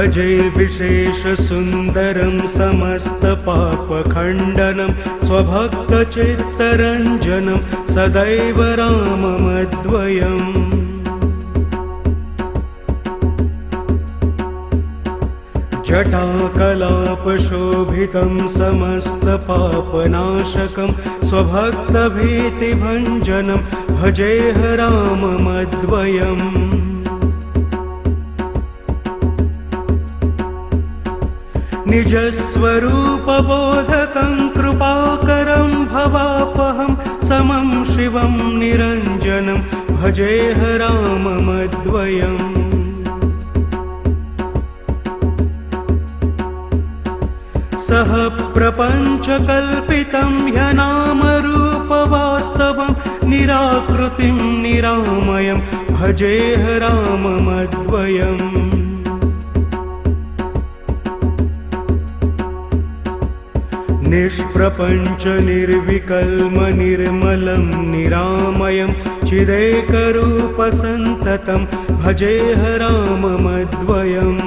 भजे विशेषसुन्दरं समस्तपापखण्डनं स्वभक्तचित्तरञ्जनं सदैव राममद्वयम्। जटाकलापशोभितं समस्तपापनाशकं स्वभक्तभीतिभञ्जनं भजेह राममद्वयम्। निजस्वरूपबोधकं कृपाकरं भवापहं समं शिवं निरञ्जनं भजेह राममद्वयम्। सह प्रपञ्चकल्पितं ह्यनामरूपवास्तवं निराकृतिं निरामयं भजेह राममद्वयम्। निष्प्रपञ्च निर्विकल्म निर्मलं निरामयं चिदेकरूपसन्ततं भजेह राममद्वयम्।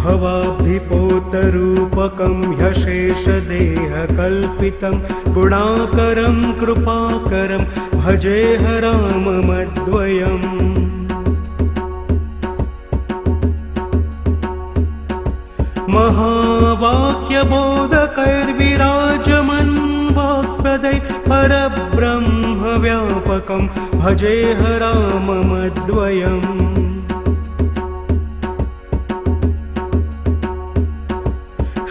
भवाब्धिपोतरूपकं ह्यशेषदेहकल्पितं गुणाकरं कृपाकरं भजेह राममद्वयम्। महावाक्यबोधकैर्विराजमन् वाक्पदै परब्रह्मव्यापकं भजेह राममद्वयम्।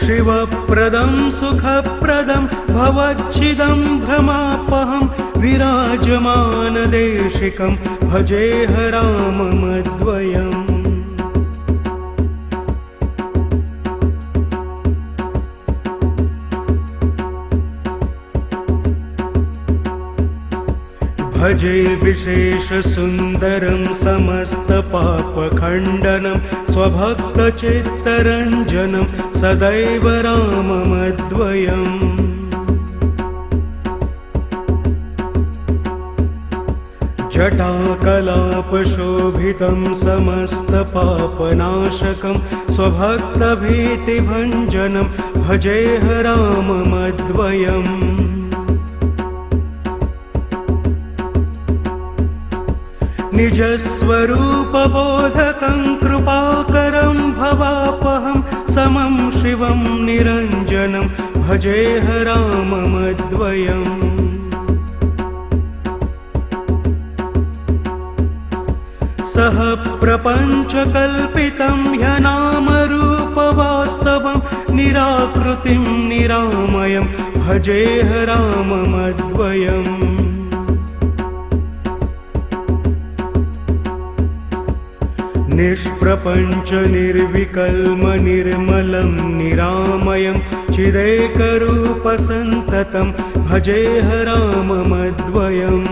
शिवप्रदं सुखप्रदं भवच्छिदं भ्रमापहं विराजमानदेशिकं भजेह राममद्वयम्। भजे विशेषसुन्दरं समस्तपापखण्डनं स्वभक्तचित्तरञ्जनं सदैव राममद्वयम्। जटाकलापशोभितं समस्तपापनाशकं स्वभक्तभीतिभञ्जनं भजेह राममद्वयम्। निजस्वरूपबोधकं कृपाकरं भवापहं समं शिवं निरञ्जनं भजेह राममद्वयम्। सह प्रपञ्चकल्पितं ह्यनामरूपवास्तवं निराकृतिं निरामयं भजेह राममद्वयम्। निष्प्रपञ्च निर्विकल्म निर्मलं निरामयं चिदेकरूपसन्ततं भजेह राममद्वयम्।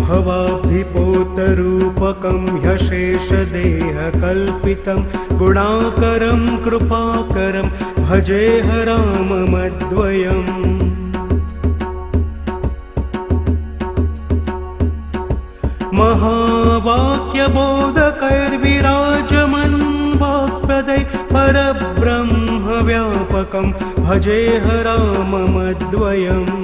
भवाब्धिपोतरूपकं ह्यशेषदेहकल्पितं गुणाकरं कृपाकरं भजेह राममद्वयम्। महावाक्यबोधकैर्विराजमन् वाक्पदै परब्रह्मव्यापकं भजेह राममद्वयम्।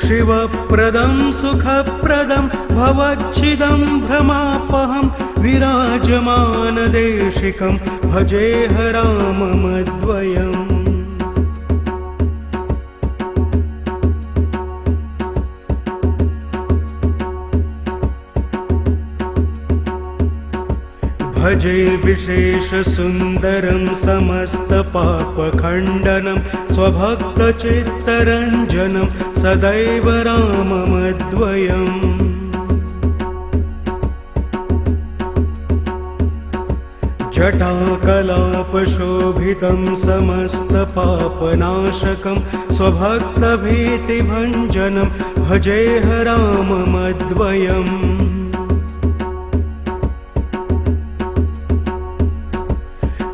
शिवप्रदं सुखप्रदं भवच्छिदं भ्रमापहं विराजमानदेशिकं भजेह राममद्वयम्। भजे विशेषसुन्दरं समस्तपापखण्डनं स्वभक्तचित्तरञ्जनं सदैव राममद्वयम्। जटाकलापशोभितं समस्तपापनाशकं स्वभक्तभीतिभञ्जनं भजेह राममद्वयम्।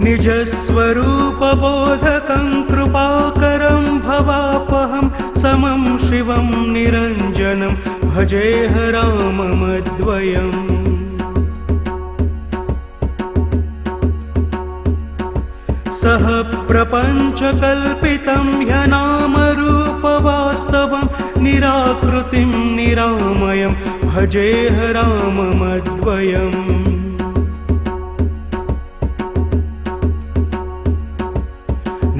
निजस्वरूपबोधकं कृपाकरं भवापहं समं शिवं निरञ्जनं भजेह राममद्वयम् सह प्रपञ्चकल्पितं ह्यनामरूपवास्तवं निराकृतिं निरामयं भजेह राममद्वयम्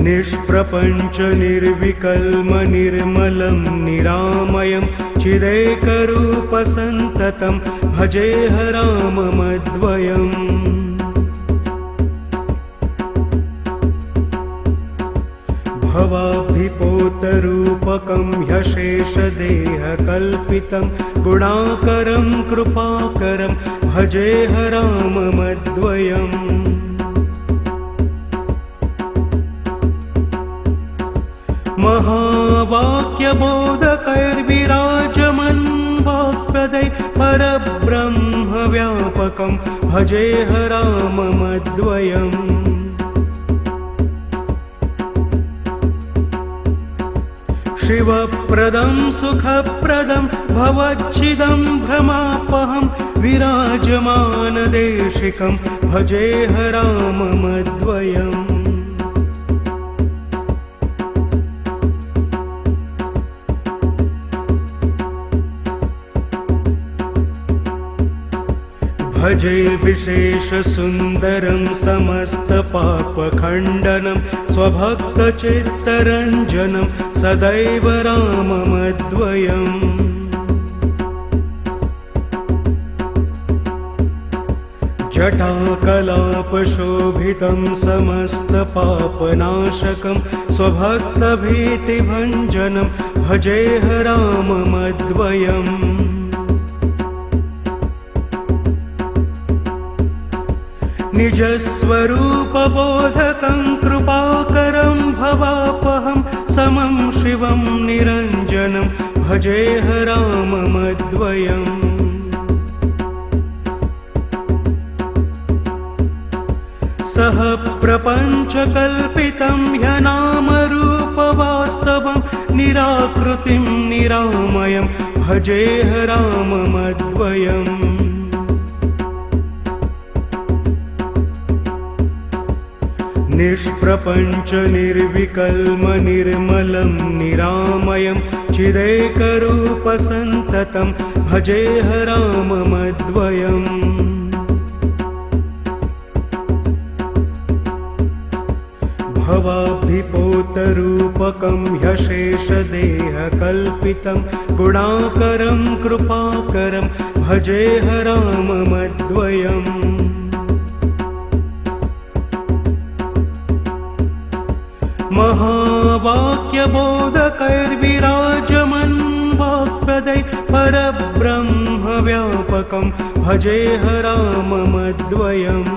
निष्प्रपञ्च निर्विकल्म निर्मलं निरामयं चिदेकरूपसन्ततं भजेह राममद्वयम् भवाब्धिपोतरूपकं ह्यशेषदेहकल्पितं गुणाकरं कृपाकरं भजेह राममद्वयम् महावाक्यबोधकैर्विराजमन् वाक्पदै परब्रह्मव्यापकं भजेह राममद्वयम् शिवप्रदं सुखप्रदं भवच्छिदं भ्रमापहं विराजमानदेशिकं भजेह राममद्वयम् भजे विशेषसुन्दरं समस्तपापखण्डनं स्वभक्तचित्तरञ्जनं सदैव राममद्वयम् जटाकलापशोभितं समस्तपापनाशकं स्वभक्तभीतिभञ्जनं भजेह राममद्वयम् निजस्वरूपबोधकं कृपाकरं भवापहं समं शिवं निरञ्जनं भजेह राममद्वयम् सह प्रपञ्चकल्पितं ह्यनामरूपवास्तवं निराकृतिं निरामयं भजेह राममद्वयम् निष्प्रपञ्च निर्विकल्म निर्मलं निरामयं चिदेकरूपसन्ततं भजेह राममद्वयम् भवाब्धिपोतरूपकं ह्यशेषदेहकल्पितं गुणाकरं कृपाकरं भजेह राममद्वयम् महावाक्यबोधकैर्विराजमन् वाक्पदै परब्रह्मव्यापकं भजेह राममद्वयम्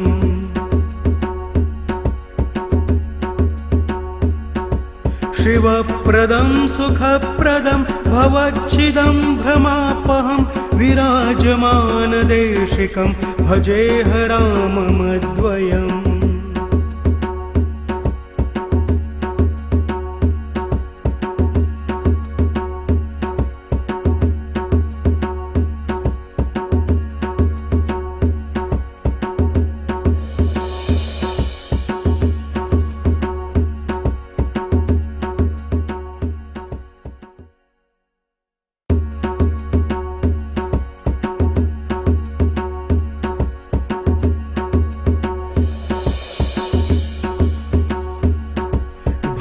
शिवप्रदं सुखप्रदं भवच्छिदं भ्रमापहं विराजमानदेशिकं भजेह राममद्वयम्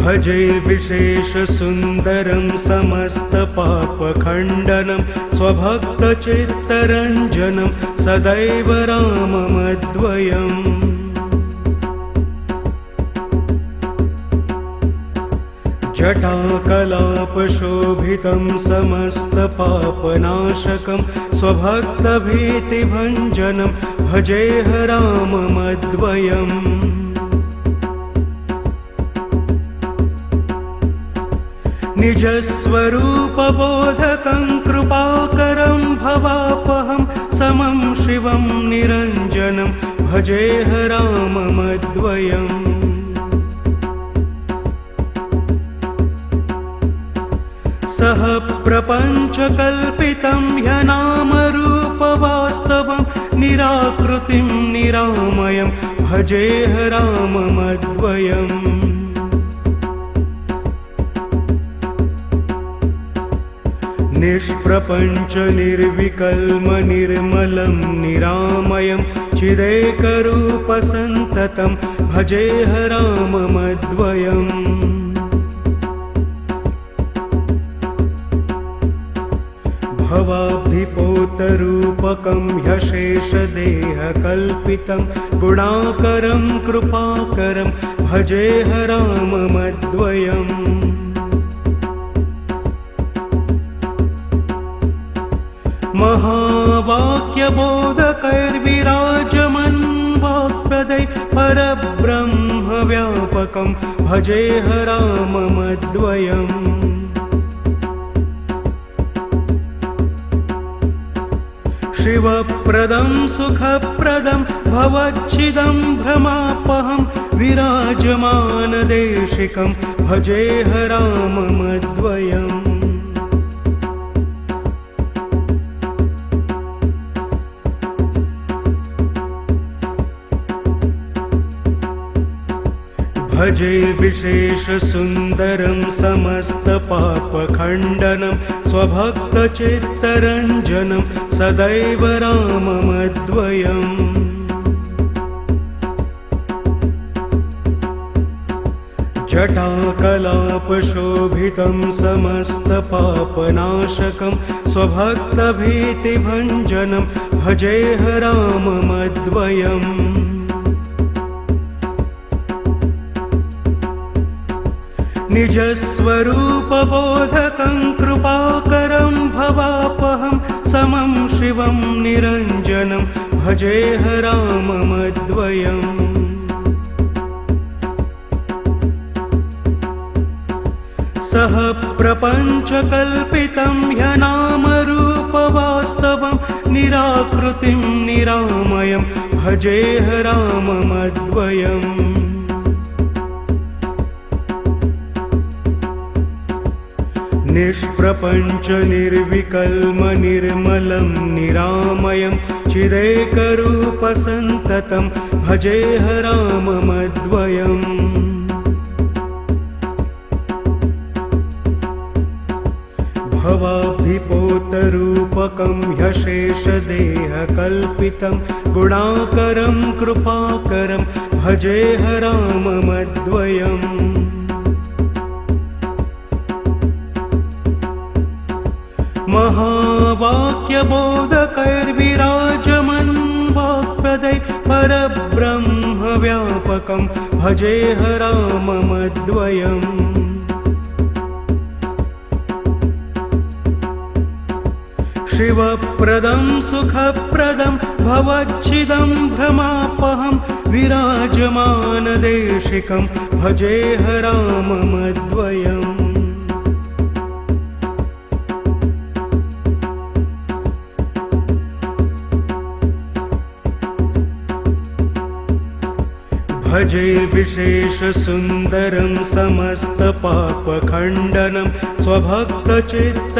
भजे विशेषसुन्दरं समस्तपापखण्डनं स्वभक्तचित्तरञ्जनं सदैव राममद्वयम् जटाकलापशोभितं समस्तपापनाशकं स्वभक्तभीतिभञ्जनं भजेह राममद्वयम् निजस्वरूपबोधकं कृपाकरं भवापहं समं शिवं निरञ्जनं भजेह राममद्वयम् सह प्रपञ्चकल्पितं ह्यनामरूपवास्तवं निराकृतिं निरामयं भजेह राममद्वयम् निष्प्रपञ्च निर्विकल्म निर्मलं निरामयं चिदेकरूपसन्ततं भजेह राममद्वयम् भवाब्धिपोतरूपकं ह्यशेषदेहकल्पितं गुणाकरं कृपाकरं भजेह राममद्वयम् महावाक्यबोधकैर्विराजमन् वाक्पदै परब्रह्मव्यापकं भजेह राममद्वयम् शिवप्रदं सुखप्रदं भवच्छिदं भ्रमापहं विराजमानदेशिकं भजेह राममद्वयम् भजे विशेषसुन्दरं समस्तपापखण्डनं स्वभक्तचित्तरञ्जनं सदैव राममद्वयम् जटाकलापशोभितं समस्तपापनाशकं स्वभक्तभीतिभञ्जनं भजेह राममद्वयम् निजस्वरूपबोधकं कृपाकरं भवापहं समं शिवं निरञ्जनं भजेह राममद्वयम् सह प्रपञ्चकल्पितं ह्यनामरूपवास्तवं निराकृतिं निरामयं भजेह राममद्वयम् निष्प्रपञ्च निर्विकल्म निर्मलं निरामयं चिदेकरूपसन्ततं भजेह राममद्वयम् भवाब्धिपोतरूपकं ह्यशेषदेहकल्पितं गुणाकरं कृपाकरं भजेह राममद्वयम् महावाक्यबोधकैर्विराजमन् वाक्पदै परब्रह्मव्यापकं भजेह राममद्वयम् शिवप्रदं सुखप्रदं भवच्छिदं भ्रमापहं विराजमानदेशिकं भजेह राममद्वयम् भजे विशेषसुन्दरं समस्तपापखण्डनं स्वभक्तचित्त